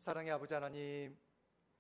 사랑의 아버지 하나님,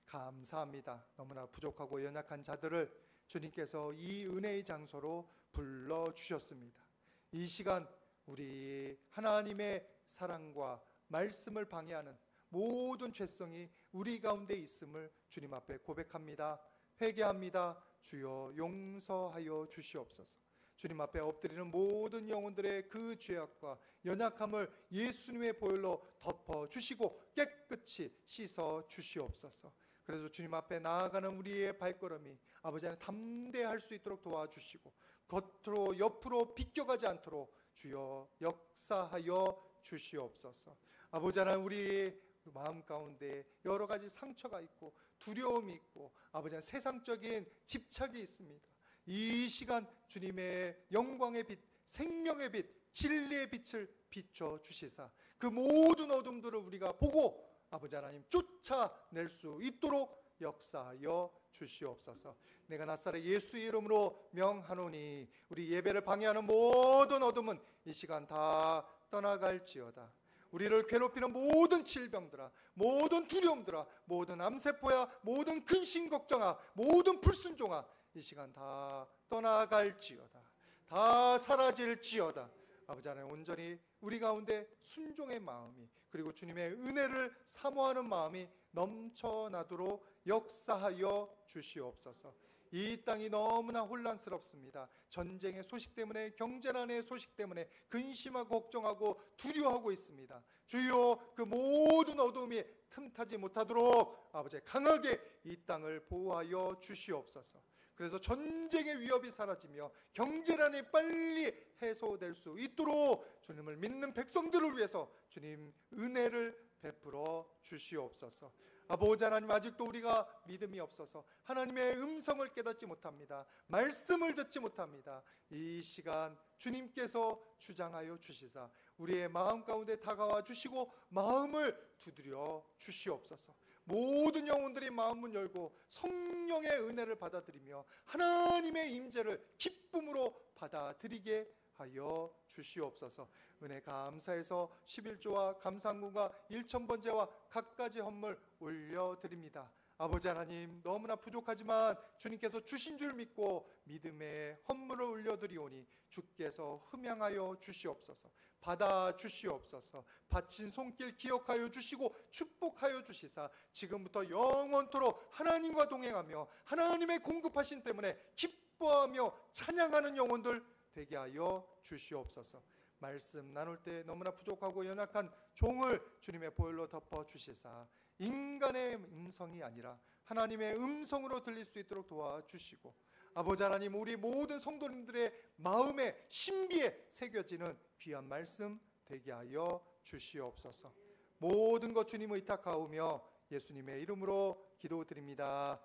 감사합니다. 너무나 부족하고 연약한 자들을 주님께서 이 은혜의 장소로 불러주셨습니다. 이 시간 우리 하나님의 사랑과 말씀을 방해하는 모든 죄성이 우리 가운데 있음을 주님 앞에 고백합니다. 회개합니다. 주여 용서하여 주시옵소서. 주님 앞에 엎드리는 모든 영혼들의 그 죄악과 연약함을 예수님의 보혈로 덮어주시고 깨끗이 씻어 주시옵소서. 그래서 주님 앞에 나아가는 우리의 발걸음이 아버지 하나님 담대할 수 있도록 도와주시고 겉으로 옆으로 비껴가지 않도록 주여 역사하여 주시옵소서. 아버지 하나님, 우리 마음 가운데 여러 가지 상처가 있고 두려움이 있고 아버지 하나님 세상적인 집착이 있습니다. 이 시간 주님의 영광의 빛, 생명의 빛, 진리의 빛을 비춰 주시사 그 모든 어둠들을 우리가 보고 아버지 하나님 쫓아낼 수 있도록 역사하여 주시옵소서. 내가 나사렛 예수의 이름으로 명하노니 우리 예배를 방해하는 모든 어둠은 이 시간 다 떠나갈지어다. 우리를 괴롭히는 모든 질병들아, 모든 두려움들아, 모든 암세포야, 모든 근심 걱정아, 모든 불순종아, 이 시간 다 떠나갈지어다. 다 사라질지어다. 아버지 하나님, 온전히 우리 가운데 순종의 마음이, 그리고 주님의 은혜를 사모하는 마음이 넘쳐나도록 역사하여 주시옵소서. 이 땅이 너무나 혼란스럽습니다. 전쟁의 소식 때문에, 경제난의 소식 때문에 근심하고 걱정하고 두려워하고 있습니다. 주여, 그 모든 어둠이 틈타지 못하도록 아버지 강하게 이 땅을 보호하여 주시옵소서. 그래서 전쟁의 위협이 사라지며 경제난이 빨리 해소될 수 있도록 주님을 믿는 백성들을 위해서 주님 은혜를 베풀어 주시옵소서. 아버지 하나님, 아직도 우리가 믿음이 없어서 하나님의 음성을 깨닫지 못합니다. 말씀을 듣지 못합니다. 이 시간 주님께서 주장하여 주시사 우리의 마음 가운데 다가와 주시고 마음을 두드려 주시옵소서. 모든 영혼들이 마음을 열고 성령의 은혜를 받아들이며 하나님의 임재를 기쁨으로 받아들이게 하여 주시옵소서. 은혜 감사해서 11조와 감상문과 1000번제와 갖가지 헌물 올려드립니다. 아버지 하나님, 너무나 부족하지만 주님께서 주신 줄 믿고 믿음의 헌물을 올려드리오니 주께서 흠양하여 주시옵소서. 받아 주시옵소서. 바친 손길 기억하여 주시고 축복하여 주시사 지금부터 영원토록 하나님과 동행하며 하나님의 공급하신 때문에 기뻐하며 찬양하는 영혼들 되게 하여 주시옵소서. 말씀 나눌 때 너무나 부족하고 연약한 종을 주님의 보혈로 덮어 주시사 인간의 음성이 아니라 하나님의 음성으로 들릴 수 있도록 도와주시고 아버지 하나님, 우리 모든 성도님들의 마음에 신비에 새겨지는 귀한 말씀 되게 하여 주시옵소서. 모든 것 주님 의탁하오며 예수님의 이름으로 기도드립니다.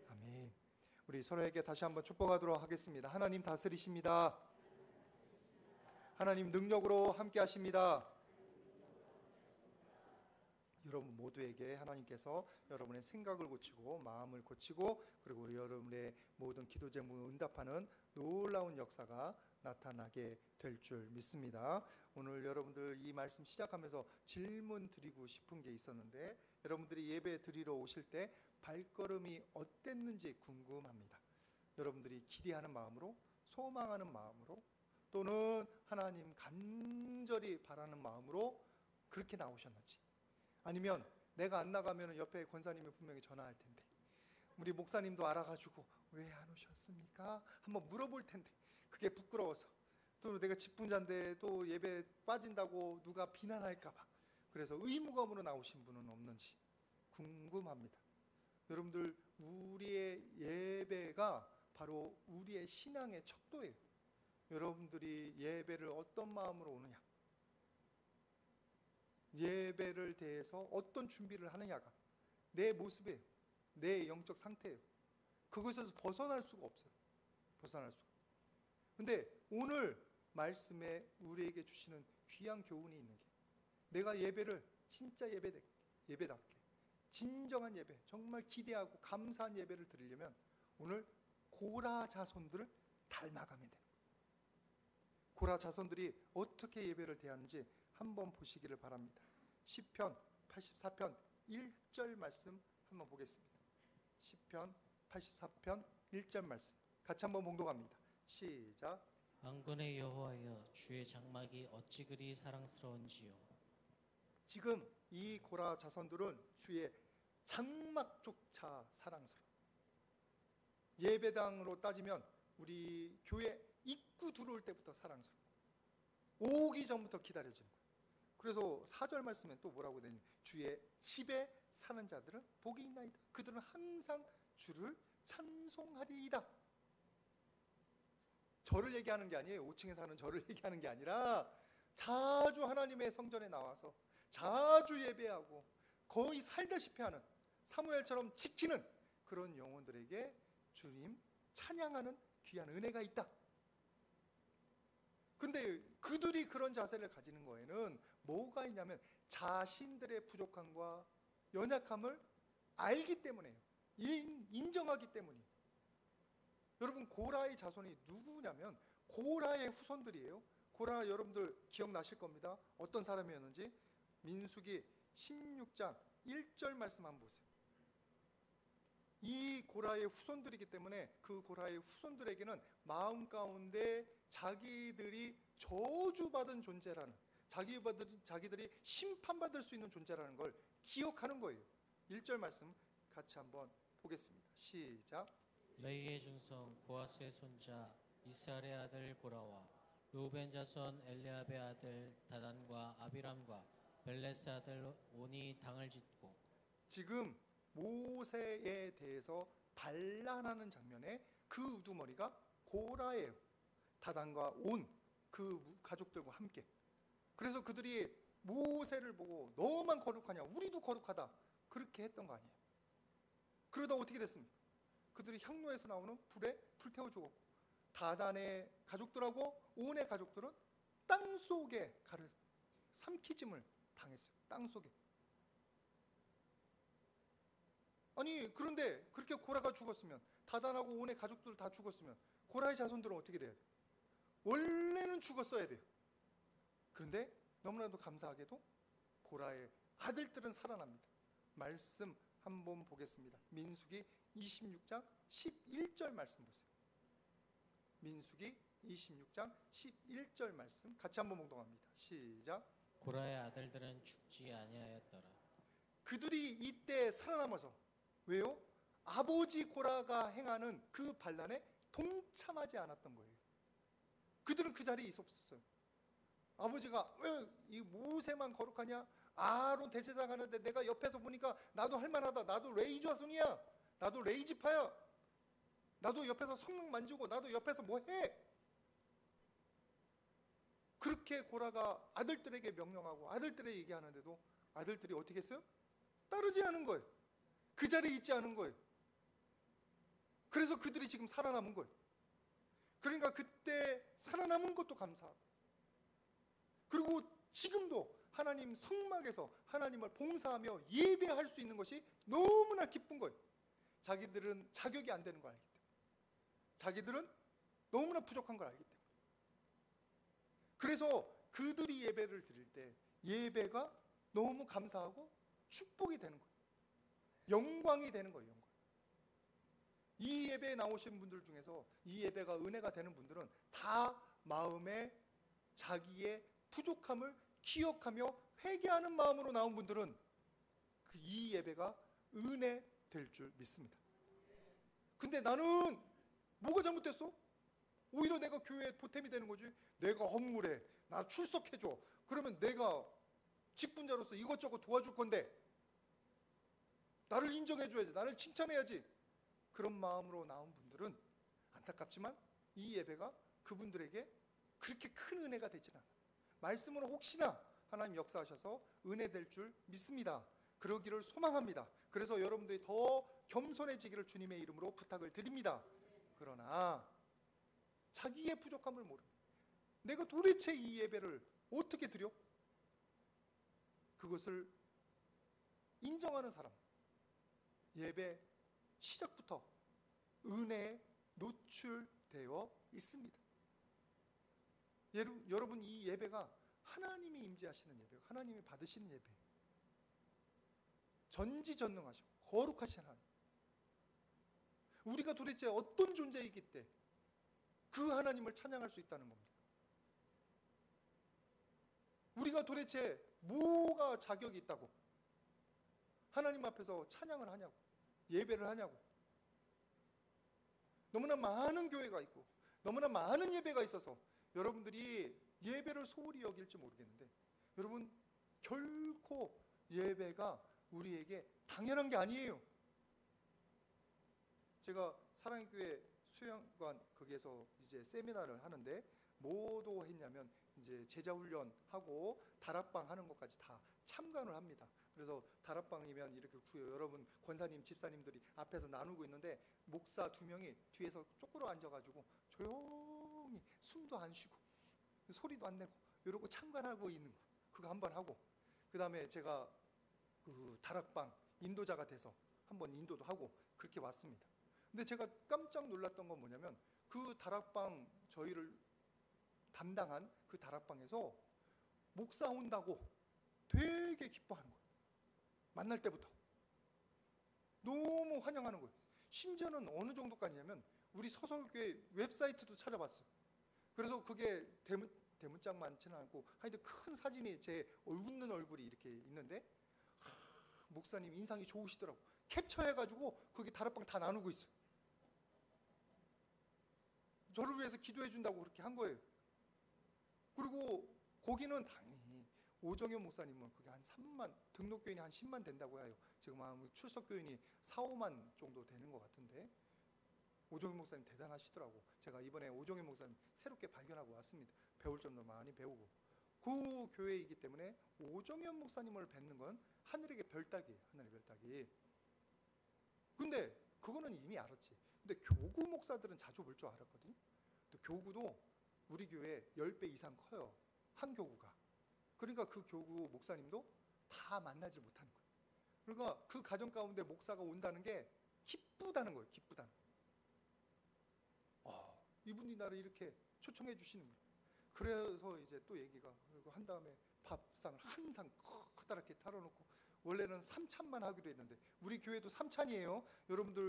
아멘. 우리 서로에게 다시 한번 축복하도록 하겠습니다. 하나님 다스리십니다. 하나님 능력으로 함께 하십니다. 여러분 모두에게 하나님께서 여러분의 생각을 고치고 마음을 고치고 그리고 여러분의 모든 기도 제목을 응답하는 놀라운 역사가 나타나게 될 줄 믿습니다. 오늘 여러분들 이 말씀 시작하면서 질문 드리고 싶은 게 있었는데, 여러분들이 예배 드리러 오실 때 발걸음이 어땠는지 궁금합니다. 여러분들이 기대하는 마음으로, 소망하는 마음으로, 또는 하나님 간절히 바라는 마음으로 그렇게 나오셨는지, 아니면 내가 안 나가면 옆에 권사님이 분명히 전화할 텐데 우리 목사님도 알아가지고 왜 안 오셨습니까? 한번 물어볼 텐데 그게 부끄러워서, 또 내가 직분자인데 또 예배 빠진다고 누가 비난할까 봐 그래서 의무감으로 나오신 분은 없는지 궁금합니다. 여러분들, 우리의 예배가 바로 우리의 신앙의 척도예요. 여러분들이 예배를 어떤 마음으로 오느냐, 예배를 대해서 어떤 준비를 하느냐가 내 모습이에요. 내 영적 상태예요. 그것에서 벗어날 수가 없어요. 벗어날 수가. 근데 오늘 말씀에 우리에게 주시는 귀한 교훈이 있는 게, 내가 예배를 진짜 예배답게 진정한 예배, 정말 기대하고 감사한 예배를 드리려면 오늘 고라 자손들을 닮아가면 돼요. 고라 자손들이 어떻게 예배를 대하는지 한번 보시기를 바랍니다. 시편 84편 1절 말씀 한번 보겠습니다. 시편 84편 1절 말씀 같이 한번 봉독합니다. 시작. 만군의 여호와여, 주의 장막이 어찌 그리 사랑스러운지요. 지금 이 고라 자손들은 주의 장막조차 사랑스러워. 예배당으로 따지면 우리 교회 입구 들어올 때부터 사랑스러워. 오기 전부터 기다려지는 거예요. 그래서 4절 말씀에 또 뭐라고 되냐면 주의 집에 사는 자들은 복이 있나이다. 그들은 항상 주를 찬송하리이다. 저를 얘기하는 게 아니에요. 5층에 사는 저를 얘기하는 게 아니라 자주 하나님의 성전에 나와서 자주 예배하고 거의 살다시피 하는 사무엘처럼 지키는 그런 영혼들에게 주님 찬양하는 귀한 은혜가 있다. 근데 그들이 그런 자세를 가지는 거에는 뭐가 있냐면 자신들의 부족함과 연약함을 알기 때문에요. 인정하기 때문이에요. 여러분, 고라의 자손이 누구냐면 고라의 후손들이에요. 고라 여러분들 기억나실 겁니다. 어떤 사람이었는지. 민수기 16장 1절 말씀 한번 보세요. 이 고라의 후손들이기 때문에 그 고라의 후손들에게는 마음 가운데 자기들이 저주받은 존재라는, 자기들이 심판받을 수 있는 존재라는 걸 기억하는 거예요. 1절 말씀 같이 한번 보겠습니다. 시작. 레이의 중성 고아스의 손자 이스라엘의 아들 고라와 루벤 자손 엘리압의 아들 다단과 아비람과 벨렛의 아들 온이 당을 짓고. 지금 모세에 대해서 반란하는 장면에 그 우두머리가 고라예요. 다단과 온 그 가족들과 함께. 그래서 그들이 모세를 보고 너만 거룩하냐, 우리도 거룩하다, 그렇게 했던 거 아니에요. 그러다 어떻게 됐습니까? 그들이 향로에서 나오는 불에 불태워 죽었고, 다단의 가족들하고 온의 가족들은 땅속에 가를 삼키짐을 당했어요. 땅속에. 아니, 그런데 그렇게 고라가 죽었으면, 다단하고 온의 가족들 다 죽었으면 고라의 자손들은 어떻게 돼야 돼요? 원래는 죽었어야 돼요. 그런데 너무나도 감사하게도 고라의 아들들은 살아납니다. 말씀 한번 보겠습니다. 민수기 26장 11절 말씀 보세요. 민수기 26장 11절 말씀 같이 한번 봉독합니다. 시작. 고라의 아들들은 죽지 아니하였더라. 그들이 이때 살아남아서, 왜요? 아버지 고라가 행하는 그 반란에 동참하지 않았던 거예요. 그들은 그 자리에 있었어요. 아버지가 왜 이 모세만 거룩하냐, 아론 대제사장 하는데 내가 옆에서 보니까 나도 할만하다, 나도 레이 자손이야, 나도 레이 지파야, 나도 옆에서 성령 만지고 나도 옆에서 뭐해. 그렇게 고라가 아들들에게 명령하고 아들들에게 얘기하는데도 아들들이 어떻게 했어요? 따르지 않은 거예요. 그 자리에 있지 않은 거예요. 그래서 그들이 지금 살아남은 거예요. 그러니까 그때 살아남은 것도 감사하고, 그리고 지금도 하나님 성막에서 하나님을 봉사하며 예배할 수 있는 것이 너무나 기쁜 거예요. 자기들은 자격이 안 되는 걸 알기 때문에, 자기들은 너무나 부족한 걸 알기 때문에. 그래서 그들이 예배를 드릴 때 예배가 너무 감사하고 축복이 되는 거예요. 영광이 되는 거예요. 영광. 이 예배에 나오신 분들 중에서 이 예배가 은혜가 되는 분들은 다 마음에 자기의 부족함을 기억하며 회개하는 마음으로 나온 분들은 이 예배가 은혜 될 줄 믿습니다. 근데 나는 뭐가 잘못됐어? 오히려 내가 교회에 보탬이 되는 거지. 내가 헌물해, 나 출석해줘, 그러면 내가 직분자로서 이것저것 도와줄 건데 나를 인정해줘야지, 나를 칭찬해야지. 그런 마음으로 나온 분들은 안타깝지만 이 예배가 그분들에게 그렇게 큰 은혜가 되지는 않아요. 말씀으로 혹시나 하나님 역사하셔서 은혜 될 줄 믿습니다. 그러기를 소망합니다. 그래서 여러분들이 더 겸손해지기를 주님의 이름으로 부탁을 드립니다. 그러나 자기의 부족함을 모릅니다. 내가 도대체 이 예배를 어떻게 드려? 그것을 인정하는 사람, 예배 시작부터 은혜에 노출되어 있습니다. 여러분, 이 예배가 하나님이 임재하시는 예배예요. 하나님이 받으시는 예배예요. 전지전능하시고 거룩하신 하나님, 우리가 도대체 어떤 존재이기 때 그 하나님을 찬양할 수 있다는 겁니까? 우리가 도대체 뭐가 자격이 있다고 하나님 앞에서 찬양을 하냐고, 예배를 하냐고. 너무나 많은 교회가 있고 너무나 많은 예배가 있어서 여러분들이 예배를 소홀히 여길지 모르겠는데, 여러분 결코 예배가 우리에게 당연한 게 아니에요. 제가 사랑의 교회 수양관 거기에서 이제 세미나를 하는데 뭐도 했냐면 이제 제자훈련하고 다락방 하는 것까지 다 참관을 합니다. 그래서 다락방이면 이렇게 여러분 권사님, 집사님들이 앞에서 나누고 있는데 목사 2명이 뒤에서 쪼그려 앉아가지고 조용히 숨도 안 쉬고 소리도 안 내고 이러고 참관하고 있는 거, 그거 한번 하고, 그 다음에 제가 그 다락방 인도자가 돼서 한번 인도도 하고 그렇게 왔습니다. 근데 제가 깜짝 놀랐던 건 뭐냐면, 그 다락방 저희를 담당한 그 다락방에서 목사 온다고 되게 기뻐하는 거예요. 만날 때부터 너무 환영하는 거예요. 심지어는 어느 정도까지냐면 우리 서설교회 웹사이트도 찾아봤어요. 그래서 그게 대문짝 많지는 않고 하여튼 큰 사진이 제 웃는 얼굴이 이렇게 있는데, 목사님 인상이 좋으시더라고. 캡처해가지고 거기 다락방 다 나누고 있어요. 저를 위해서 기도해 준다고 그렇게 한 거예요. 그리고 거기는 당연히 오정현 목사님은 그게 한 3만, 등록교인이 한 10만 된다고 해요. 지금 출석교인이 4, 5만 정도 되는 것 같은데, 오정현 목사님 대단하시더라고. 제가 이번에 오정현 목사님 새롭게 발견하고 왔습니다. 배울 점도 많이 배우고. 그 교회이기 때문에 오정현 목사님을 뵙는 건 하늘에게 별따기예요. 하늘의 별따기. 근데 그거는 이미 알았지. 근데 교구 목사들은 자주 볼 줄 알았거든요. 또 교구도 우리 교회 10배 이상 커요. 한 교구가. 그러니까 그 교구 목사님도 다 만나지 못하는 거예요. 그러니까 그 가정 가운데 목사가 온다는 게 기쁘다는 거예요. 기쁘다는 거예요. 이분이 나를 이렇게 초청해 주시는 거예요. 그래서 이제 또 얘기가, 그리고 한 다음에 밥상을 항상 커다랗게 차려놓고, 원래는 3찬만 하기로 했는데, 우리 교회도 3찬이에요. 여러분들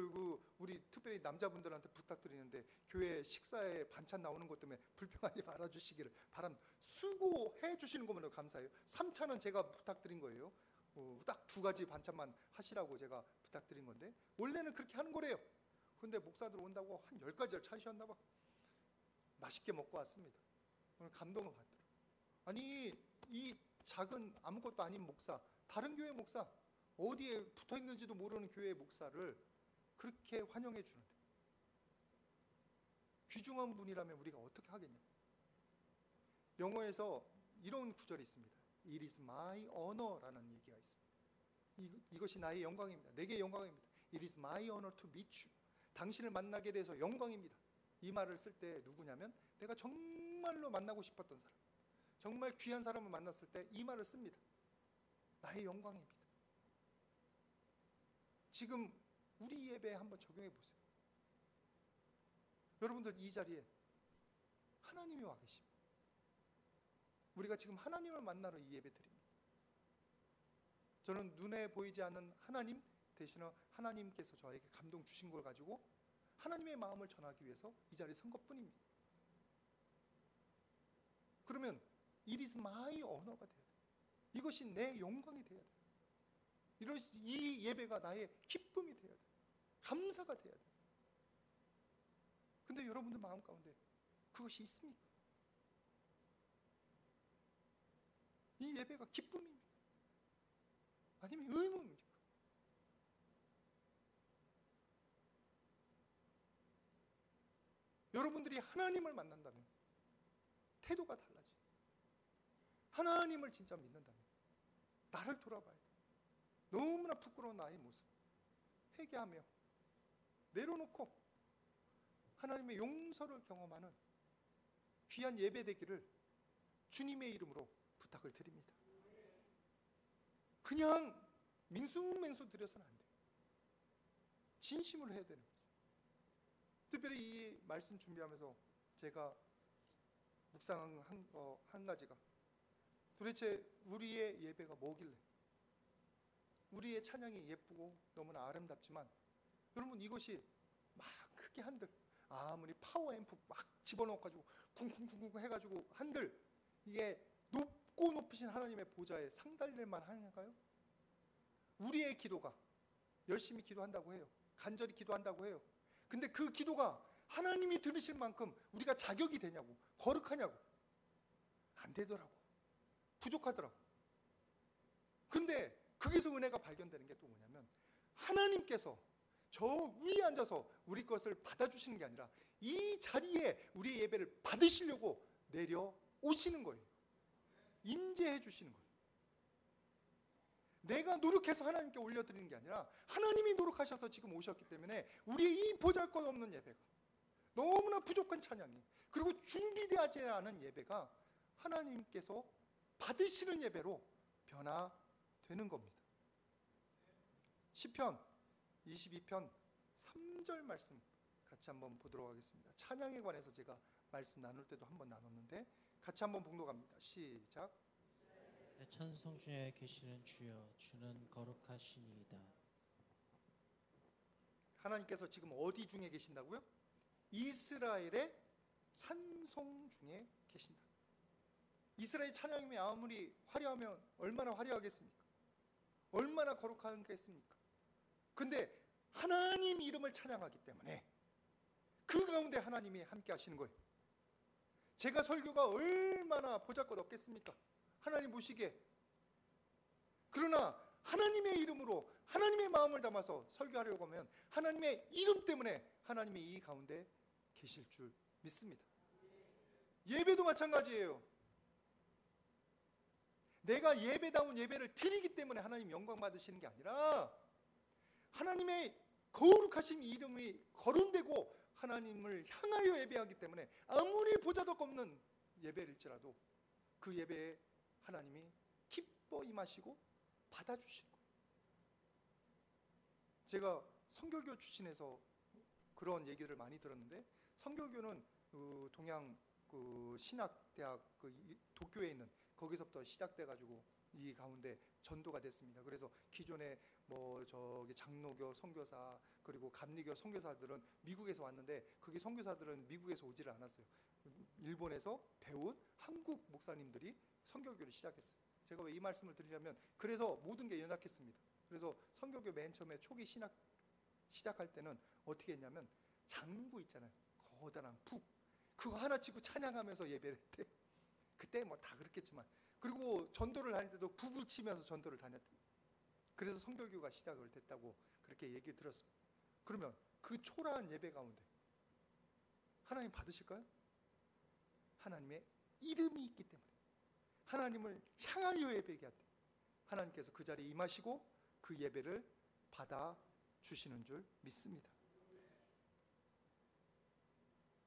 우리 특별히 남자분들한테 부탁드리는데, 교회 식사에 반찬 나오는 것 때문에 불평하지 말아주시기를 바랍니다. 수고해 주시는 거면 감사해요. 3찬은 제가 부탁드린 거예요. 딱 2가지 반찬만 하시라고 제가 부탁드린 건데, 원래는 그렇게 하는 거래요. 근데 목사들 온다고 한 10가지를 차리셨나 봐. 맛있게 먹고 왔습니다. 오늘 감동을 받더라고요. 아니, 이 작은 아무것도 아닌 목사, 다른 교회 목사, 어디에 붙어 있는지도 모르는 교회 목사를 그렇게 환영해 주는데, 귀중한 분이라면 우리가 어떻게 하겠냐. 영어에서 이런 구절이 있습니다. It is my honor라는 얘기가 있습니다. 이것이 나의 영광입니다. 내게 영광입니다. It is my honor to meet you. 당신을 만나게 돼서 영광입니다. 이 말을 쓸 때 누구냐면, 내가 정말로 만나고 싶었던 사람, 정말 귀한 사람을 만났을 때 이 말을 씁니다. 나의 영광입니다. 지금 우리 예배에 한번 적용해 보세요. 여러분들 이 자리에 하나님이 와 계십니다. 우리가 지금 하나님을 만나러 이 예배 드립니다. 저는 눈에 보이지 않는 하나님 대신에 하나님께서 저에게 감동 주신 걸 가지고 하나님의 마음을 전하기 위해서 이 자리에 선 것뿐입니다. 그러면 It is my honor가 돼야 돼요. 이것이 내 영광이 돼야 돼요. 이 예배가 나의 기쁨이 돼야 돼요. 감사가 돼야 돼요. 근데 여러분들 마음 가운데 그것이 있습니까? 이 예배가 기쁨입니까? 아니면 의무입니까? 여러분들이 하나님을 만난다면 태도가 달라져요. 하나님을 진짜 믿는다면 나를 돌아봐야 돼. 너무나 부끄러운 나의 모습 회개하며 내려놓고 하나님의 용서를 경험하는 귀한 예배 되기를 주님의 이름으로 부탁을 드립니다. 그냥 민수맹수 드려서는 안 돼요. 진심으로 해야 되는 거죠. 특별히 이 말씀 준비하면서 제가 묵상한 한 가지가, 도대체 우리의 예배가 뭐길래, 우리의 찬양이 예쁘고 너무나 아름답지만 여러분 이것이 막 크게 한들 아무리 파워 앰프 막 집어넣어가지고 쿵쿵쿵쿵 해가지고 한들 이게 높고 높으신 하나님의 보좌에 상달될 만한가요? 우리의 기도가 열심히 기도한다고 해요. 간절히 기도한다고 해요. 근데 그 기도가 하나님이 들으실 만큼 우리가 자격이 되냐고, 거룩하냐고. 안 되더라고. 부족하더라고. 근데 거기서 은혜가 발견되는 게 또 뭐냐면 하나님께서 저 위에 앉아서 우리 것을 받아주시는 게 아니라 이 자리에 우리의 예배를 받으시려고 내려오시는 거예요. 임재해 주시는 거예요. 내가 노력해서 하나님께 올려드리는 게 아니라 하나님이 노력하셔서 지금 오셨기 때문에 우리의 이 보잘것없는 예배가, 너무나 부족한 찬양이, 그리고 준비되지 않은 예배가 하나님께서 받으시는 예배로 변화되는 겁니다. 시편 22편 3절 말씀 같이 한번 보도록 하겠습니다. 찬양에 관해서 제가 말씀 나눌 때도 한번 나눴는데 같이 한번 봉독합니다. 시작. 내 찬송 중에 계시는 주여, 주는 거룩하시니이다. 하나님께서 지금 어디 중에 계신다고요? 이스라엘의 찬송 중에 계신다. 이스라엘 찬양이 아무리 화려하면 얼마나 화려하겠습니까? 얼마나 거룩하겠습니까? 근데 하나님 이름을 찬양하기 때문에 그 가운데 하나님이 함께 하시는 거예요. 제가 설교가 얼마나 보잘것없겠습니까? 하나님 보시기에. 그러나 하나님의 이름으로 하나님의 마음을 담아서 설교하려고 하면 하나님의 이름 때문에 하나님이 이 가운데 계실 줄 믿습니다. 예배도 마찬가지예요. 내가 예배다운 예배를 드리기 때문에 하나님 영광 받으시는 게 아니라 하나님의 거룩하신 이름이 거론되고 하나님을 향하여 예배하기 때문에 아무리 보잘것없는 예배일지라도 그 예배에 하나님이 기뻐 임하시고 받아주시는 거예요. 제가 성결교 출신에서 그런 얘기를 많이 들었는데, 성결교는 동양 신학대학 도쿄에 있는 거기서부터 시작돼가지고 이 가운데 전도가 됐습니다. 그래서 기존에 장로교 선교사 그리고 감리교 선교사들은 미국에서 왔는데 거기 선교사들은 미국에서 오지를 않았어요. 일본에서 배운 한국 목사님들이 선교교를 시작했어요. 제가 왜 이 말씀을 드리냐면 그래서 모든 게 연약했습니다. 그래서 선교교 맨 처음에 초기 신학 시작할 때는 어떻게 했냐면 장구 있잖아요. 거대한 북 그거 하나 치고 찬양하면서 예배를 했대. 그때 뭐 다 그렇겠지만, 그리고 전도를 다닐 때도 북을 치면서 전도를 다녔대. 그래서 선교교가 시작을 됐다고 그렇게 얘기 들었습니다. 그러면 그 초라한 예배 가운데 하나님 받으실까요? 하나님의 이름이 있기 때문에 하나님을 향하여 예배하게 돼. 하나님께서 그 자리에 임하시고 그 예배를 받아 주시는 줄 믿습니다.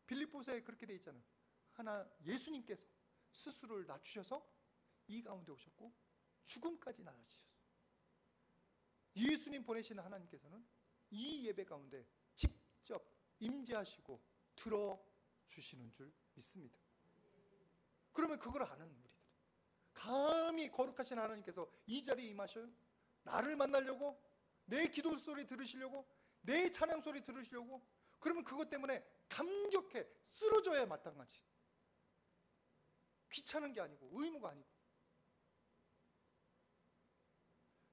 빌립보서에 그렇게 돼 있잖아요. 예수님께서 스스로를 낮추셔서 이 가운데 오셨고 죽음까지 나아지셨어요. 예수님 보내시는 하나님께서는 이 예배 가운데 직접 임재하시고 들어주시는 줄 믿습니다. 그러면 그걸 아는 우리들, 감히 거룩하신 하나님께서 이 자리에 임하셔요? 나를 만나려고? 내 기도 소리 들으시려고? 내 찬양 소리 들으시려고? 그러면 그것 때문에 감격해 쓰러져야 마땅하지. 귀찮은 게 아니고 의무가 아니고.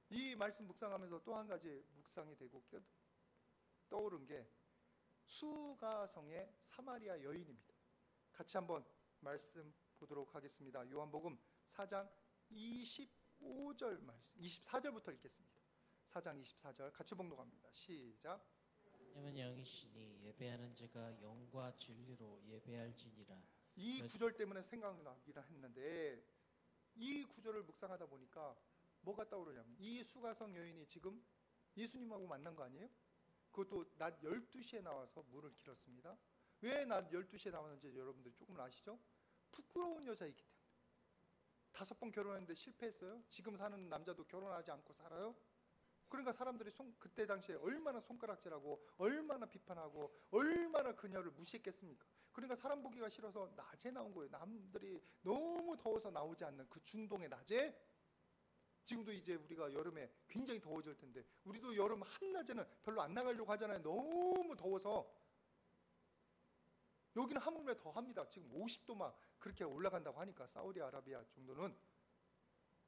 이 말씀 묵상하면서 또 한 가지 묵상이 되고 떠오른 게 수가성의 사마리아 여인입니다. 같이 한번 말씀 보도록 하겠습니다. 요한복음 4장 25절 말씀, 24절부터 읽겠습니다. 4장 24절 같이 봉독합니다. 시작. 하나님은 영이시니 예배하는 자가 영과 진리로 예배할지니라. 이 구절 때문에 생각나기라 했는데, 이 구절을 묵상하다 보니까 뭐가 떠오르냐면 이 수가성 여인이 지금 예수님하고 만난 거 아니에요? 그것도 낮 12시에 나와서 물을 길었습니다. 왜 낮 12시에 나왔는지 여러분들이 조금 아시죠? 부끄러운 여자이기 때문에. 5번 결혼했는데 실패했어요. 지금 사는 남자도 결혼하지 않고 살아요. 그러니까 사람들이 그때 당시에 얼마나 손가락질하고 얼마나 비판하고 얼마나 그녀를 무시했겠습니까? 그러니까 사람 보기가 싫어서 낮에 나온 거예요. 남들이 너무 더워서 나오지 않는 그 중동의 낮에 지금도 이제 우리가 여름에 굉장히 더워질 텐데 우리도 여름 한낮에는 별로 안 나가려고 하잖아요. 너무 더워서. 여기는 하물며 더 합니다. 지금 50도 막 그렇게 올라간다고 하니까 사우디아라비아 정도는.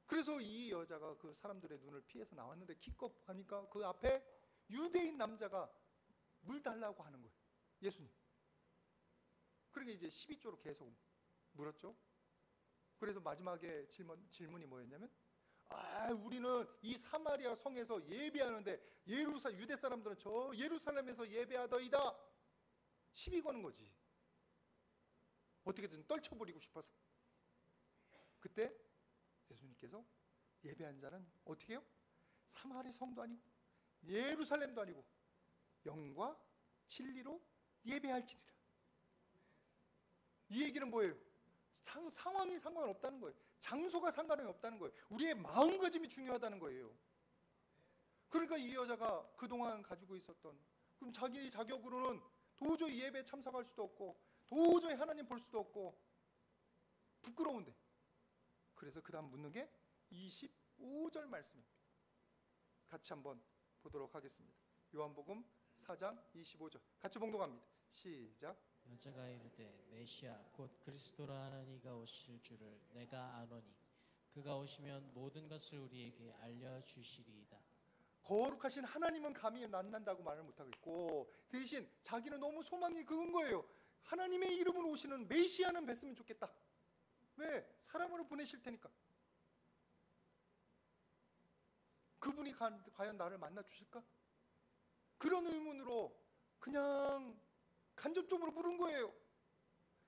그래서 이 여자가 그 사람들의 눈을 피해서 나왔는데 기껏 가니까 그 앞에 유대인 남자가 물 달라고 하는 거예요. 예수님. 그러니까 이제 12조로 계속 물었죠. 그래서 마지막에 질문이 뭐였냐면, 우리는 이 사마리아 성에서 예배하는데 유대 사람들은 저 예루살렘에서 예배하더이다. 시비 거는 거지. 어떻게든 떨쳐버리고 싶어서. 그때 예수님께서 예배한 자는 어떻게 해요? 사마리 성도 아니고 예루살렘도 아니고 영과 진리로 예배할지니라. 이 얘기는 뭐예요? 상황이 상관없다는 거예요. 장소가 상관이 없다는 거예요. 우리의 마음가짐이 중요하다는 거예요. 그러니까 이 여자가 그동안 가지고 있었던, 그럼 자기 자격으로는 도저히 예배에 참석할 수도 없고 도저히 하나님 볼 수도 없고 부끄러운데, 그래서 그 다음 묻는 게 25절 말씀입니다. 같이 한번 보도록 하겠습니다. 요한복음 4장 25절 같이 봉독합니다. 시작. 여자가 이르되 메시아 곧 그리스도라 하는 이가 오실 줄을 내가 아노니 그가 오시면 모든 것을 우리에게 알려주시리이다. 거룩하신 하나님은 감히 만난다고 말을 못하겠고 대신 자기는 너무 소망이 그건 거예요. 하나님의 이름으로 오시는 메시아는 뵀으면 좋겠다. 왜? 사람으로 보내실 테니까. 그분이 과연 나를 만나 주실까? 그런 의문으로 그냥 간접적으로 물은 거예요.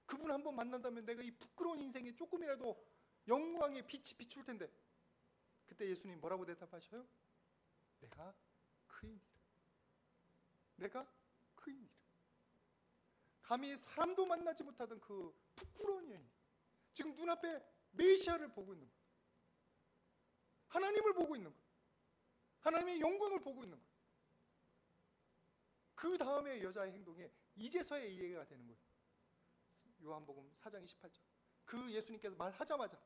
그분 한번 만난다면 내가 이 부끄러운 인생에 조금이라도 영광의 빛이 비출 텐데. 그때 예수님 뭐라고 대답하셔요? 내가 그이니라. 내가 그이니라. 감히 사람도 만나지 못하던 그 부끄러운 여인, 지금 눈앞에 메시아를 보고 있는 거예요. 하나님을 보고 있는 거예요. 하나님의 영광을 보고 있는 거예요. 그 다음에 여자의 행동에 이제서야 이해가 되는 거예요. 요한복음 4장 28절. 그 예수님께서 말하자마자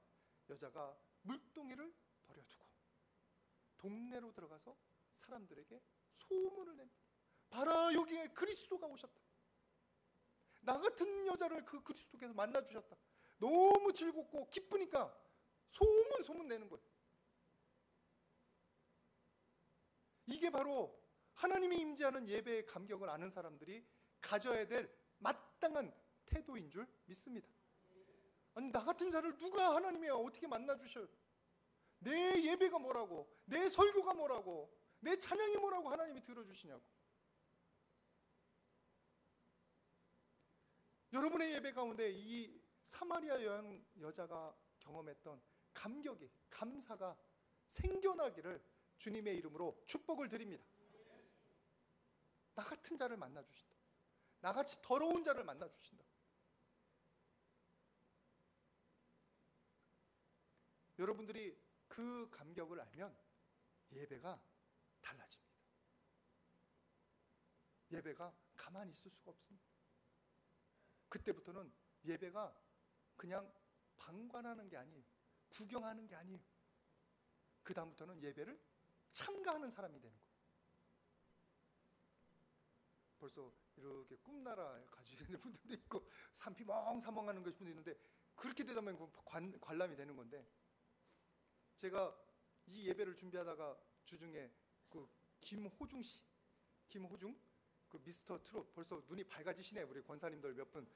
여자가 물동이를 버려두고 동네로 들어가서 사람들에게 소문을 냅니다. 봐라, 여기에 그리스도가 오셨다. 나 같은 여자를 그 그리스도께서 만나주셨다. 너무 즐겁고 기쁘니까 소문 내는 거예요. 이게 바로 하나님이 임재하는 예배의 감격을 아는 사람들이 가져야 될 마땅한 태도인 줄 믿습니다. 아니, 나 같은 자를 누가 하나님이 어떻게 만나주셔요? 내 예배가 뭐라고, 내 설교가 뭐라고, 내 찬양이 뭐라고 하나님이 들어주시냐고. 여러분의 예배 가운데 이 사마리아 여자가 경험했던 감격이, 감사가 생겨나기를 주님의 이름으로 축복을 드립니다. 나 같은 자를 만나주신다. 나같이 더러운 자를 만나주신다. 여러분들이 그 감격을 알면 예배가 달라집니다. 예배가 가만히 있을 수가 없습니다. 그때부터는 예배가 그냥 방관하는 게 아니에요. 구경하는 게 아니에요. 그 다음부터는 예배를 참가하는 사람이 되는 거예요. 벌써 이렇게 꿈나라 가지고 있는 분들도 있고 산피멍사멍하는 분도 있는데, 그렇게 되다 보면 관람이 되는 건데, 제가 이 예배를 준비하다가 주중에 그 김호중 씨, 그 미스터 트롯, 벌써 눈이 밝아지시네. 우리 권사님들 몇 분.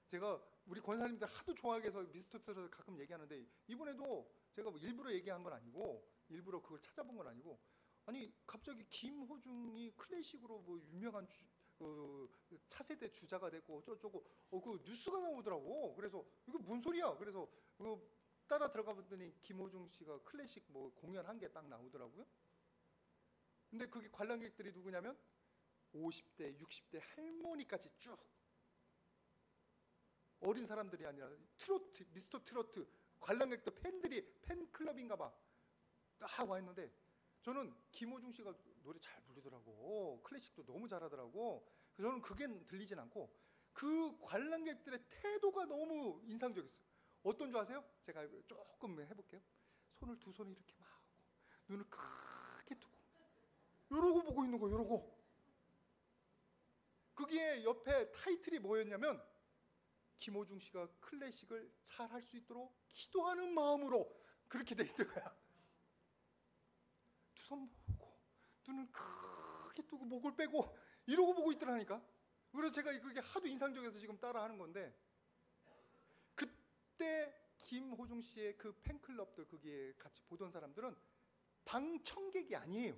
제가 우리 권사님들 하도 좋아하게 해서 미스터 트롯을 가끔 얘기하는데, 이번에도 제가 뭐 일부러 얘기한 건 아니고, 일부러 그걸 찾아본 건 아니고, 아니 갑자기 김호중이 클래식으로 뭐 유명한 차세대 주자가 됐고 어쩌고 그 뉴스가 나오더라고. 그래서 이거 뭔 소리야? 그래서 따라 들어가 봤더니 김호중 씨가 클래식 뭐 공연한 게 딱 나오더라고요. 근데 그게 관람객들이 누구냐면 50대, 60대 할머니까지 쭉, 어린 사람들이 아니라 트로트, 미스터 트로트 관람객들, 팬클럽인가 봐. 딱 와 있는데, 저는 김호중 씨가 노래 잘 부르더라고. 클래식도 너무 잘하더라고. 그래서 저는 그게 들리진 않고 그 관람객들의 태도가 너무 인상적이었어요. 어떤 줄 아세요? 제가 조금 해볼게요. 손을 두 손을 이렇게 막 하고 눈을 크게 뜨고 이러고 보고 있는 거예요. 이러고. 거기에 옆에 타이틀이 뭐였냐면 김호중 씨가 클래식을 잘 할 수 있도록 기도하는 마음으로 그렇게 돼 있는 거야. 두 손 모으고 눈을 크게 뜨고 목을 빼고 이러고 보고 있더라니까. 그래서 제가 그게 하도 인상적이어서 지금 따라하는 건데, 그때 김호중 씨의 그 팬클럽들 거기에 같이 보던 사람들은 방청객이 아니에요.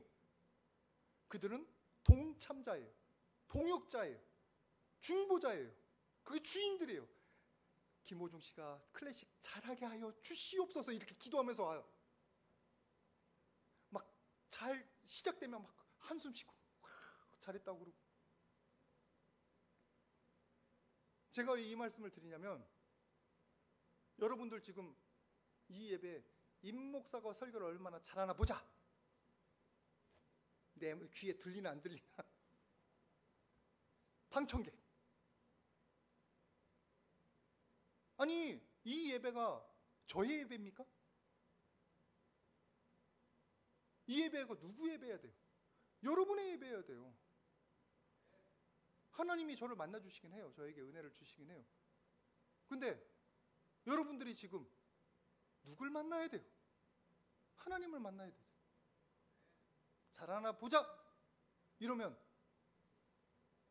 그들은 동참자예요. 동역자예요. 중보자예요. 그게 주인들이에요. 김호중 씨가 클래식 잘하게 하여 주시옵소서 이렇게 기도하면서 와요. 막 잘 시작되면 막 한숨 쉬고 와, 잘했다고 그러고. 제가 왜 이 말씀을 드리냐면, 여러분들 지금 이 예배 임 목사가 설교를 얼마나 잘하나 보자. 내 귀에 들리나 안 들리나. 방청객. 아니, 이 예배가 저의 예배입니까? 이 예배가 누구 예배해야 돼요? 여러분의 예배해야 돼요. 하나님이 저를 만나주시긴 해요. 저에게 은혜를 주시긴 해요. 근데 여러분들이 지금 누굴 만나야 돼요? 하나님을 만나야 돼요. 잘하나 보자 이러면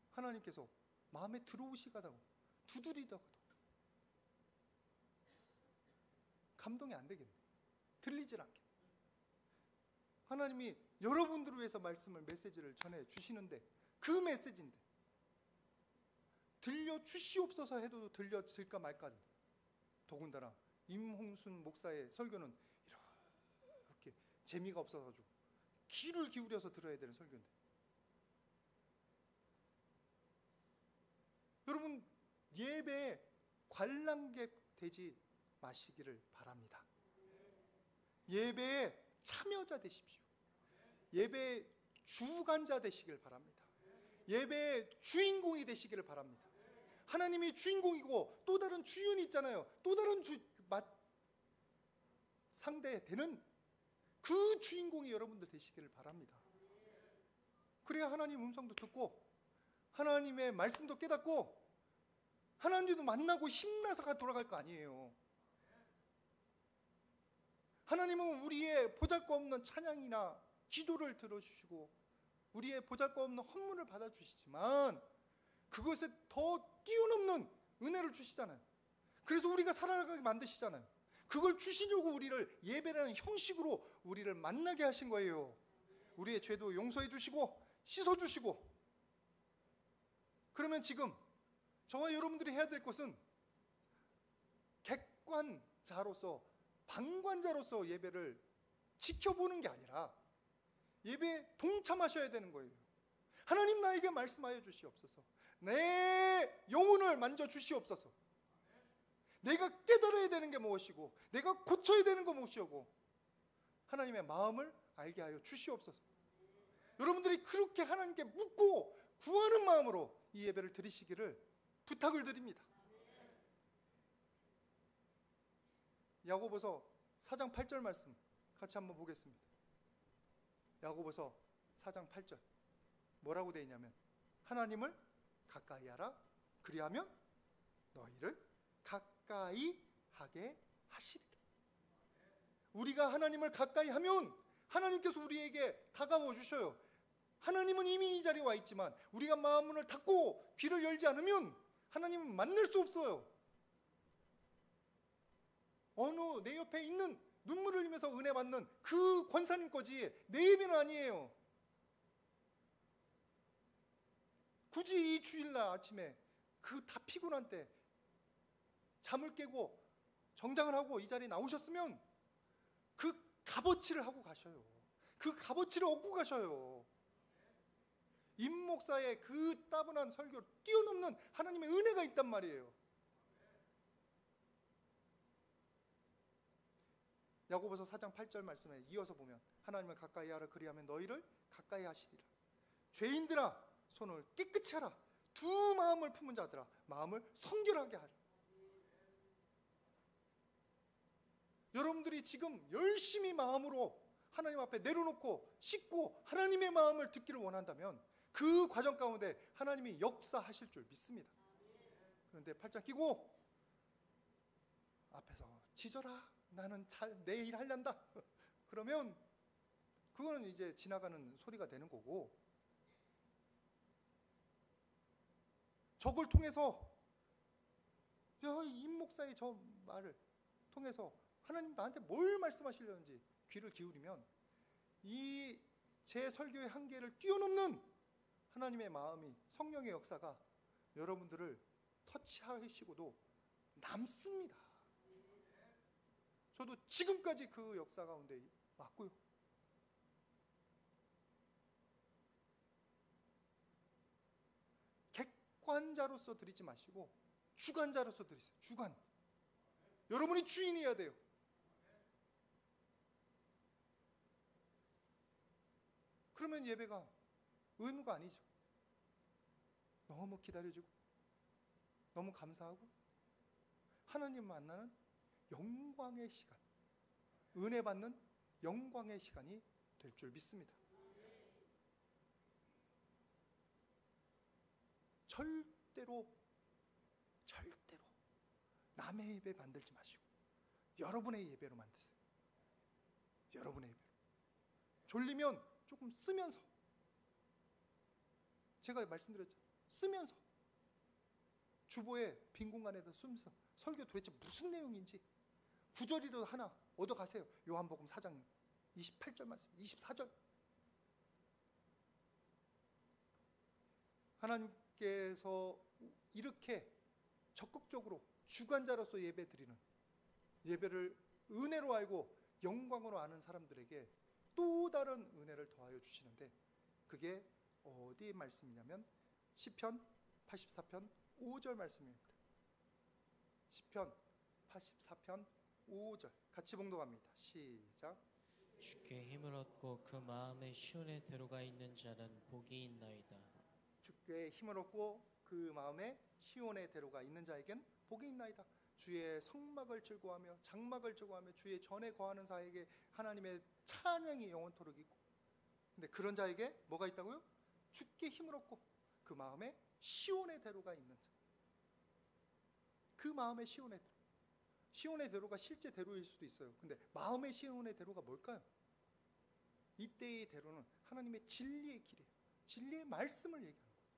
하나님께서 마음에 들어오시가다고 두드리다가도 감동이 안 되겠네. 들리질 않겠네. 하나님이 여러분들을 위해서 메시지를 전해 주시는데, 그 메시지인데 들려 주시옵소서 해도 들려질까 말까. 더군다나 임홍순 목사의 설교는 이렇게 재미가 없어가지고 귀를 기울여서 들어야 되는 설교인데, 여러분 예배에 관람객 되지 마시기를 바랍니다. 예배에 참여자 되십시오. 예배의 주관자 되시길 바랍니다. 예배의 주인공이 되시기를 바랍니다. 하나님이 주인공이고 또 다른 주인이 있잖아요. 또 다른 상대되는 그 주인공이 여러분들 되시기를 바랍니다. 그래야 하나님 음성도 듣고 하나님의 말씀도 깨닫고 하나님도 만나고 힘나서 돌아갈 거 아니에요. 하나님은 우리의 보잘것없는 찬양이나 기도를 들어주시고 우리의 보잘것없는 헌물을 받아주시지만 그것에 더 뛰어넘는 은혜를 주시잖아요. 그래서 우리가 살아가게 만드시잖아요. 그걸 주시려고 우리를 예배라는 형식으로 우리를 만나게 하신 거예요. 우리의 죄도 용서해 주시고 씻어 주시고. 그러면 지금 저와 여러분들이 해야 될 것은 객관자로서, 방관자로서 예배를 지켜보는 게 아니라 예배에 동참하셔야 되는 거예요. 하나님 나에게 말씀하여 주시옵소서. 내 영혼을 만져 주시옵소서. 내가 깨달아야 되는 게 무엇이고 내가 고쳐야 되는 거 무엇이고 하나님의 마음을 알게 하여 주시옵소서. 여러분들이 그렇게 하나님께 묻고 구하는 마음으로 이 예배를 드리시기를 부탁을 드립니다. 야고보서 4장 8절 말씀 같이 한번 보겠습니다. 야고보서 4장 8절 뭐라고 되어 있냐면, 하나님을 가까이 하라. 그리하면 너희를 가까이 하게 하시리라. 우리가 하나님을 가까이 하면 하나님께서 우리에게 다가와 주셔요. 하나님은 이미 이 자리에 와 있지만 우리가 마음문을 닫고 귀를 열지 않으면 하나님은 만날 수 없어요. 어느 내 옆에 있는 눈물을 흘리면서 은혜 받는 그 권사님 거지 내 예배는 아니에요. 굳이 이 주일날 아침에 그 다 피곤한 때 잠을 깨고 정장을 하고 이 자리에 나오셨으면 그 값어치를 하고 가셔요. 그 값어치를 얻고 가셔요. 임 목사의 그 따분한 설교를 뛰어넘는 하나님의 은혜가 있단 말이에요. 야고보서 4장 8절 말씀에 이어서 보면 하나님을 가까이 하라. 그리하면 너희를 가까이 하시리라. 죄인들아 손을 깨끗이 하라. 두 마음을 품은 자들아 마음을 성결하게 하라. 여러분들이 지금 열심히 마음으로 하나님 앞에 내려놓고 씻고 하나님의 마음을 듣기를 원한다면 그 과정 가운데 하나님이 역사하실 줄 믿습니다. 그런데 팔짱 끼고 앞에서 지져라, 나는 내일 하련다, 그러면 그거는 이제 지나가는 소리가 되는 거고, 저걸 통해서 임 목사의 저 말을 통해서 하나님 나한테 뭘 말씀하시려는지 귀를 기울이면 이 제 설교의 한계를 뛰어넘는 하나님의 마음이, 성령의 역사가 여러분들을 터치하시고도 남습니다. 저도 지금까지 그 역사 가운데 왔고요. 객관자로서 드리지 마시고 주관자로서 드리세요. 주관. 여러분이 주인이어야 돼요. 그러면 예배가 의무가 아니죠. 너무 기다려주고 너무 감사하고 하나님 만나는 영광의 시간, 은혜 받는 영광의 시간이 될 줄 믿습니다. 절대로 남의 예배 만들지 마시고 여러분의 예배로 만드세요. 여러분의 예배로. 졸리면 조금 쓰면서, 제가 말씀드렸죠, 쓰면서 주보에 빈 공간에다 쓰면서 설교 도대체 무슨 내용인지 구절이라도 하나 얻어가세요. 요한복음 4장 28절 말씀, 24절. 하나님께서 이렇게 적극적으로 주관자로서 예배 드리는, 예배를 은혜로 알고 영광으로 아는 사람들에게 또 다른 은혜를 더하여 주시는데, 그게 어디 말씀이냐면 시편 84편 5절 말씀입니다. 시편 84편 5절 같이 봉독합니다. 시작. 주께 힘을 얻고 그 마음에 시온에 들어가 있는 자는 복이 있나이다. 주께 힘을 얻고 그 마음에 시온에 들어가 있는 자에겐 복이 있나이다. 주의 성막을 즐거워하며 장막을 즐거워하며 주의 전에 거하는 자에게 하나님의 찬양이 영원토록 있고, 근데 그런 자에게 뭐가 있다고요? 주께 힘을 얻고 그 마음에 시온의 대로가 있는 자. 그 마음의 시온의 대로. 시온의 대로가 실제 대로일 수도 있어요. 근데 마음의 시온의 대로가 뭘까요? 이때의 대로는 하나님의 진리의 길이에요. 진리의 말씀을 얘기하는 거예요.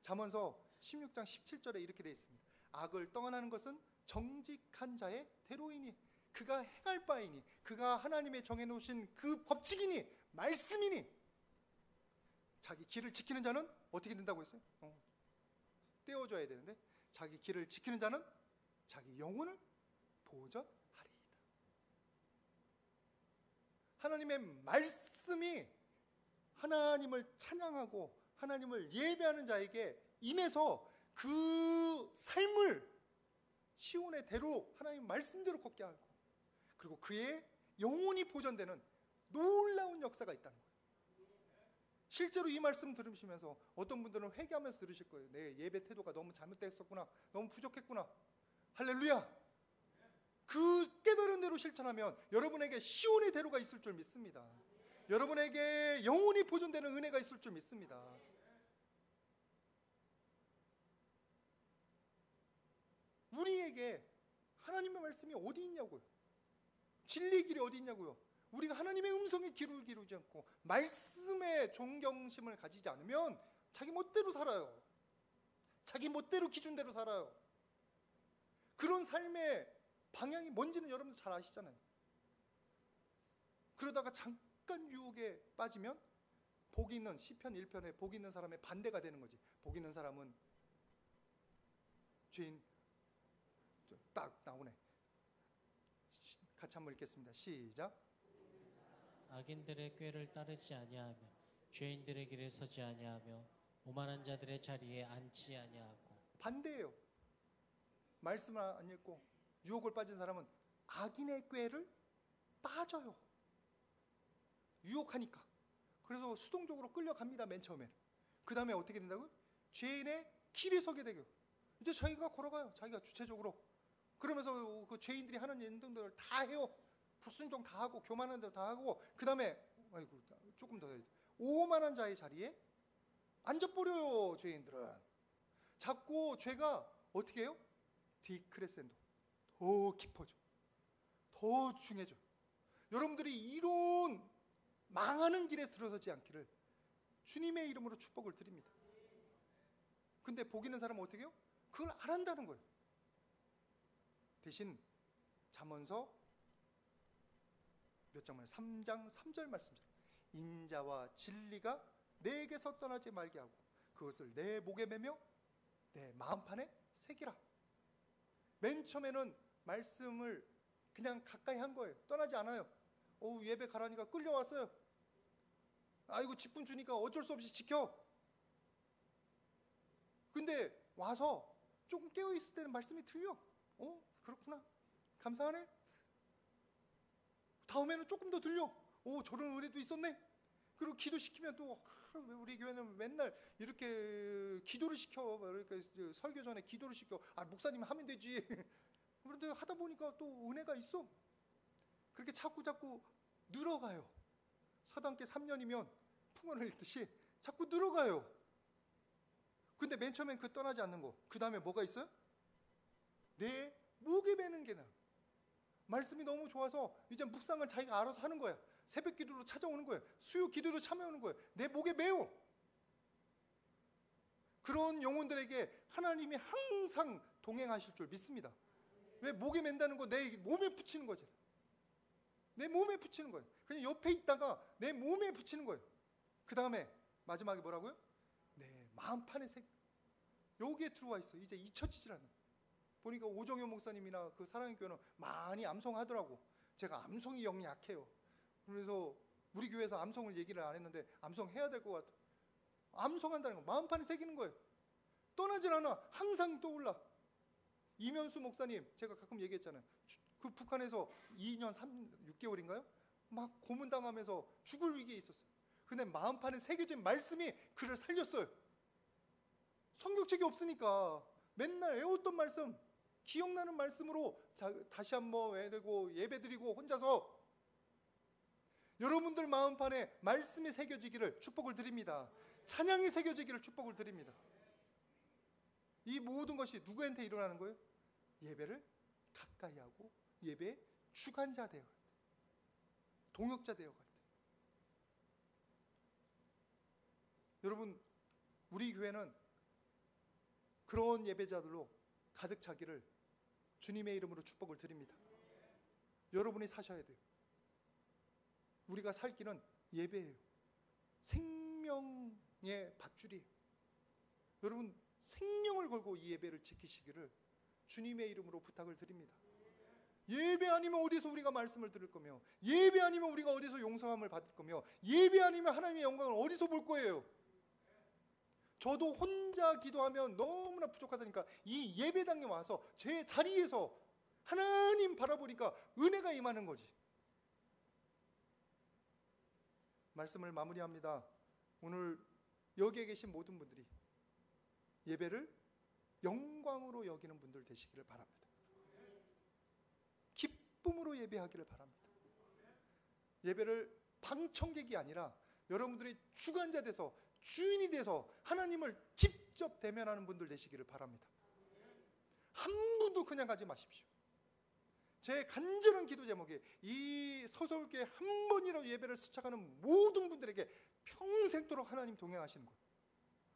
잠언서 16장 17절에 이렇게 되어 있습니다. 악을 떠나는 것은 정직한 자의 대로이니 그가 행할 바이니 그가 하나님의 정해놓으신 그 법칙이니 말씀이니. 자기 길을 지키는 자는 어떻게 된다고 했어요? 떼어줘야 되는데, 자기 길을 지키는 자는 자기 영혼을 보전하리이다. 하나님의 말씀이 하나님을 찬양하고 하나님을 예배하는 자에게 임해서 그 삶을 시온의 대로, 하나님 말씀대로 걷게 하고, 그리고 그의 영혼이 보전되는 놀라운 역사가 있다는 거예요. 실제로 이 말씀 들으시면서 어떤 분들은 회개하면서 들으실 거예요. 내 예배 태도가 너무 잘못됐었구나, 너무 부족했구나. 할렐루야. 그 깨달은 대로 실천하면 여러분에게 시온의 대로가 있을 줄 믿습니다. 여러분에게 영혼이 보존되는 은혜가 있을 줄 믿습니다. 우리에게 하나님의 말씀이 어디 있냐고요. 진리의 길이 어디 있냐고요. 우리가 하나님의 음성에 귀를 기울이지 않고 말씀에 존경심을 가지지 않으면 자기 멋대로 살아요. 자기 멋대로 기준대로 살아요. 그런 삶의 방향이 뭔지는 여러분들 잘 아시잖아요. 그러다가 잠깐 유혹에 빠지면 복 있는, 시편 1편에 복 있는 사람의 반대가 되는 거지. 복 있는 사람은 죄인, 딱 나오네. 같이 한번 읽겠습니다. 시작. 악인들의 꾀를 따르지 아니하며 죄인들의 길에 서지 아니하며 오만한 자들의 자리에 앉지 아니하고. 반대예요. 말씀을 안 읽고 유혹을 빠진 사람은 악인의 꾀를 빠져요. 유혹하니까. 그래서 수동적으로 끌려갑니다. 맨 처음에는. 그 다음에 어떻게 된다고요? 죄인의 길에 서게 되고, 이제 자기가 걸어가요. 자기가 주체적으로. 그러면서 그 죄인들이 하는 행동들을 다 해요. 불순종 다 하고 교만한 데 다 하고 그 다음에 아이고 조금 더 해야 돼. 오만한 자의 자리에 앉아버려요. 죄인들은 자꾸 죄가 어떻게 해요? 디크레센도 더 깊어져, 더 중해져. 여러분들이 이런 망하는 길에 들어서지 않기를 주님의 이름으로 축복을 드립니다. 근데 복 있는 사람은 어떻게 해요? 그걸 안 한다는 거예요. 대신 잠언서 몇 장만 3장 3절 말씀처럼 인자와 진리가 내게서 떠나지 말게 하고 그것을 내 목에 매며 내 마음판에 새기라. 맨 처음에는 말씀을 그냥 가까이 한 거예요. 떠나지 않아요. 예배 가라니까 끌려왔어요. 아이고 직분 주니까 어쩔 수 없이 지켜. 근데 와서 조금 깨어있을 때는 말씀이 틀려. 그렇구나, 감사하네. 다음에는 조금 더 들려. 저런 은혜도 있었네. 그리고 기도시키면 또 우리 교회는 맨날 이렇게 기도를 시켜. 이렇게 설교 전에 기도를 시켜. 목사님 하면 되지. 그런데 하다 보니까 또 은혜가 있어. 그렇게 자꾸 늘어가요. 서당계 3년이면 풍어를 읽듯이 자꾸 늘어가요. 근데 맨 처음엔 그 떠나지 않는 거. 그 다음에 뭐가 있어요? 내 목에 매는 게 나. 말씀이 너무 좋아서 이제 묵상을 자기가 알아서 하는 거야. 새벽 기도로 찾아오는 거예요. 수요 기도로 참여하는 거예요. 내 목에 매요. 그런 영혼들에게 하나님이 항상 동행하실 줄 믿습니다. 왜? 목에 맨다는 거 내 몸에 붙이는 거지. 내 몸에 붙이는 거예요. 그냥 옆에 있다가 내 몸에 붙이는 거예요. 그 다음에 마지막에 뭐라고요? 내 마음판에 새겨. 여기에 들어와 있어. 이제 잊혀지질 않아. 보니까 오정현 목사님이나 그 사랑의 교회는 많이 암송하더라고. 제가 암송이 영 약해요. 그래서 우리 교회에서 암송을 얘기를 안 했는데 암송 해야 될 것 같아. 암송한다는 거 마음판에 새기는 거예요. 떠나질 않아. 항상 떠올라. 이면수 목사님 제가 가끔 얘기했잖아요. 그 북한에서 2년 6개월인가요? 막 고문당하면서 죽을 위기에 있었어요. 근데 마음판에 새겨진 말씀이 그를 살렸어요. 성경책이 없으니까 맨날 외웠던 말씀, 기억나는 말씀으로 다시 한번 외우고 예배드리고 혼자서 여러분들 마음판에 말씀이 새겨지기를 축복을 드립니다. 찬양이 새겨지기를 축복을 드립니다. 이 모든 것이 누구한테 일어나는 거예요? 예배를 가까이 하고 예배의 주관자 되어갈 때, 동역자 되어갈 때. 여러분, 우리 교회는 그런 예배자들로 가득 차기를 주님의 이름으로 축복을 드립니다. 여러분이 사셔야 돼요. 우리가 살 길은 예배예요. 생명의 밧줄이에요. 여러분, 생명을 걸고 이 예배를 지키시기를 주님의 이름으로 부탁을 드립니다. 예배 아니면 어디서 우리가 말씀을 들을 거며, 예배 아니면 우리가 어디서 용서함을 받을 거며, 예배 아니면 하나님의 영광을 어디서 볼 거예요. 저도 혼자 기도하면 너무나 부족하다니까 이 예배당에 와서 제 자리에서 하나님 바라보니까 은혜가 임하는 거지. 말씀을 마무리합니다. 오늘 여기에 계신 모든 분들이 예배를 영광으로 여기는 분들 되시기를 바랍니다. 기쁨으로 예배하기를 바랍니다. 예배를 방청객이 아니라 여러분들이 주관자 돼서 주인이 돼서 하나님을 직접 대면하는 분들 되시기를 바랍니다. 한 분도 그냥 가지 마십시오. 제 간절한 기도 제목이 이 서서울교회 한 번이라도 예배를 스쳐가는 모든 분들에게 평생도록 하나님 동행하시는 것.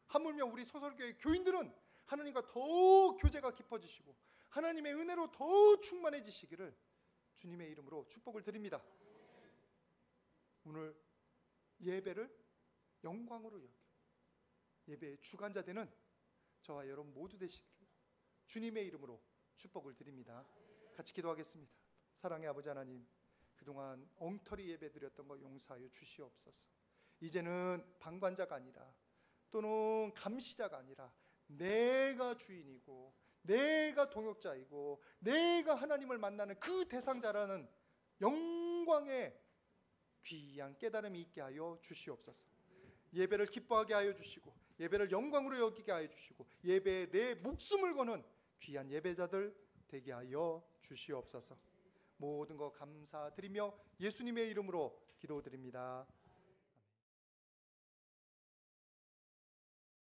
하물며 우리 서서울교회 교인들은 하나님과 더 교제가 깊어지시고 하나님의 은혜로 더 충만해지시기를 주님의 이름으로 축복을 드립니다. 오늘 예배를 영광으로 여겨 예배의 주관자 되는 저와 여러분 모두 되시기를 주님의 이름으로 축복을 드립니다. 같이 기도하겠습니다. 사랑의 아버지 하나님, 그동안 엉터리 예배 드렸던 거 용서하여 주시옵소서. 이제는 방관자가 아니라 또는 감시자가 아니라 내가 주인이고 내가 동역자이고 내가 하나님을 만나는 그 대상자라는 영광의 귀한 깨달음이 있게 하여 주시옵소서. 예배를 기뻐하게 하여 주시고 예배를 영광으로 여기게 하여 주시고 예배에 내 목숨을 거는 귀한 예배자들 되게 하여 주시옵소서. 모든 것 감사드리며 예수님의 이름으로 기도드립니다.